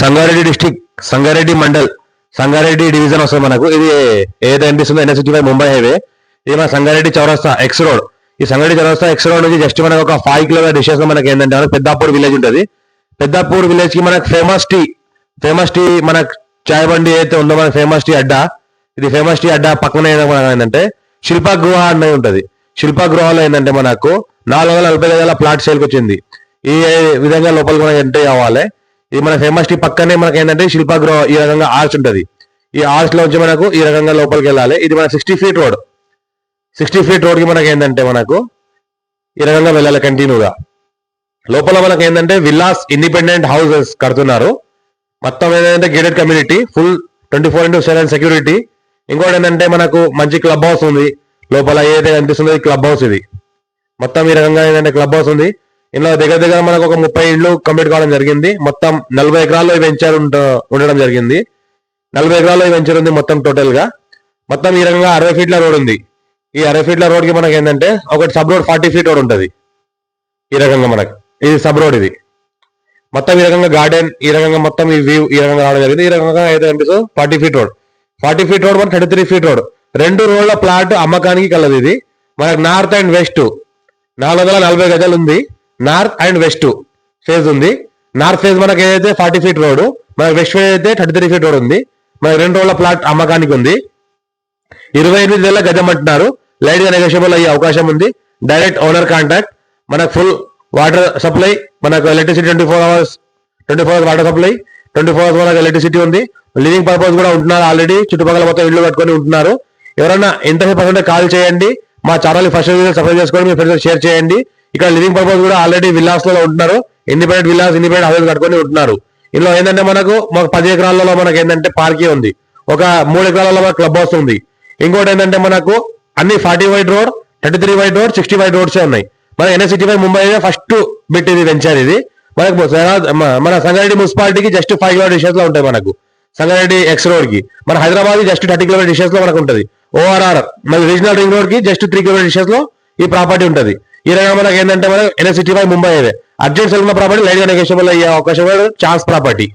Sangareddy district, Sangareddy mandal, Sangareddy division వస్తుంది మనకు. ఇది ఏదైతే అనిపిస్తుందో NH65 ముంబై హైవే. ఇది మన సంగారెడ్డి చౌరస్తా ఎక్స్ రోడ్. ఈ సంగారెడ్డి చౌరస్తా ఎక్స్ రోడ్ నుంచి జస్ట్ మనకు ఒక 5 కిలోమీటర్ డిస్టెన్స్ లో మనకి ఏంటంటే మనకు పెద్దాపూర్ విలేజ్ ఉంటుంది. పెద్దాపూర్ విలేజ్ కి మనకు ఫేమస్ టీ మనకు చాయ్ బండి అయితే ఉందో మన ఫేమస్ టీ అడ్డా. ఇది ఫేమస్ టీ అడ్డా పక్కన ఏంటంటే శిల్పా గృహ అనేది ఉంటుంది. శిల్పా గృహలో ఏంటంటే మనకు 440 గజాల ప్లాట్ సేల్కి వచ్చింది. ఈ విధంగా లోపలికి మనకి ఎంట్రీ అవ్వాలి. ఇది మన ఫేమస్ టీ పక్కనే మనకి ఏంటంటే శిల్పా గృహ ఈ రకంగా ఆర్చ్ ఉంటుంది. ఈ ఆర్చ్ లో నుంచి మనకు ఈ రకంగా లోపలికి వెళ్ళాలి. ఇది మన 60 ఫీట్ రోడ్. 60 ఫీట్ రోడ్ కి మనకి ఏంటంటే మనకు ఈ రకంగా వెళ్ళాలి కంటిన్యూగా. లోపల మనకి ఏంటంటే విల్లాస్, ఇండిపెండెంట్ హౌసెస్ కడుతున్నారు. మొత్తం ఏంటంటే గేటెడ్ కమ్యూనిటీ, ఫుల్ 24/7 సెక్యూరిటీ. ఇంకోటి ఏంటంటే మనకు మంచి క్లబ్ హౌస్ ఉంది. లోపల ఏదైతే కనిపిస్తుందో క్లబ్ హౌస్ ఇది. మొత్తం ఈ రకంగా ఏంటంటే క్లబ్ హౌస్ ఉంది. ఇందులో దగ్గర మనకు ఒక 30 ఇళ్ళు కంప్లీట్ కావడం జరిగింది. మొత్తం 40 ఎకరాల్లో వెంచర్ ఉండడం జరిగింది. 40 ఎకరాల్లో వెంచర్ ఉంది మొత్తం టోటల్ గా. మొత్తం ఈ రకంగా 60 ఫీట్ల రోడ్ ఉంది. ఈ 60 ఫీట్ల రోడ్ కి మనకి ఏంటంటే ఒకటి సబ్ రోడ్ 40 ఫీట్ రోడ్ ఉంటుంది. ఈ రకంగా మనకి ఇది సబ్ రోడ్. ఇది మొత్తం ఈ రకంగా గార్డెన్, ఈ రకంగా మొత్తం ఈ వ్యూ ఈ రకంగా రావడం జరిగింది. ఈ రకంగా అయితే కనిపిస్తుంది 40 ఫీట్ రోడ్. 40 ఫీట్ రోడ్ మనకి 33 ఫీట్ రోడ్. 2 రోడ్ల ప్లాట్ అమ్మకానికి కలదు. ఇది మనకు నార్త్ అండ్ వెస్ట్ 440 గజాలు ఉంది. నార్త్ అండ్ వెస్ట్ ఫేజ్ ఉంది. నార్త్ ఫేజ్ మనకి ఏదైతే 40 ఫీట్ రోడ్, మనకి వెస్ట్ ఫేజ్ అయితే 33 ఫీట్ రోడ్ ఉంది. మనకి 2 రోడ్ల ప్లాట్ అమ్మకానికి ఉంది. 28,000 గజం అంటున్నారు. లైట్ గా నెగోషియబుల్ అయ్యే అవకాశం ఉంది. Direct owner contact. మనకు ఫుల్ వాటర్ సప్లై, మనకు electricity 24 hours water supply, 24 hours మనకు ఎలక్ట్రిసిటీ ఉంది. లివింగ్ పర్పస్ కూడా ఉంటున్నారు. ఆల్రెడీ చుట్టుపక్కల మొత్తం ఇల్లు కట్టుకొని ఉంటున్నారు. ఎవరైనా ఎంతసేపు పర్సెంట్ కాల్ చేయండి. మా ఛానల్ ఫస్ట్ సబ్స్క్రైబ్ చేసుకొని మీ ఫ్రెండ్స్ షేర్ చేయండి. ఇక్కడ లివింగ్ పర్పస్ కూడా ఆల్రెడీ విల్లాస్ లో ఉంటున్నారు. ఇండిపెండెంట్ విల్లాస్, ఇండిపెండెంట్ హౌసెస్ కట్టుకొని ఉంటున్నారు. ఇందులో ఏంటంటే మనకు 10 ఎకరాలలో మనకి ఏంటంటే పార్కింగ్ ఉంది. ఒక 3 ఎకరాలలో మనకు క్లబ్ హౌస్ ఉంది. ఇంకోటి ఏంటంటే మనకు అన్ని 40 wide road, 33 wide road, 60 wide roads ఉన్నాయి. మన NH65 ముంబై ఫస్ట్ బిట్ ఇది వెంచర్. ఇది మనకు మన సంగారెడ్డి మున్సిపాలిటీకి జస్ట్ 5 కిలోమీటర్ డిస్టెన్స్ లో ఉంటాయి. మనకు సంగారెడ్డి ఎక్స్ రోడ్ కి మన హైదరాబాద్ జస్ట్ 30 కిలోమీటర్ డిస్టెన్స్ లో మనకు ఉంటుంది. ORR మన రీజనల్ రింగ్ రోడ్ కి జస్ట్ 3 కిలోమీటర్ డిస్టెన్స్ లో ఈ ప్రాపర్టీ ఉంటుంది. ఈ రకంగా మనకి ఏంటంటే మనకు NH65 ముంబై అర్జెంట్ సెల్ ఉన్న ప్రాపర్టీ లైట్ గా నెగోషియబుల్ అయ్యే అవకాశం ఛాన్స్ ప్రాపర్టీ.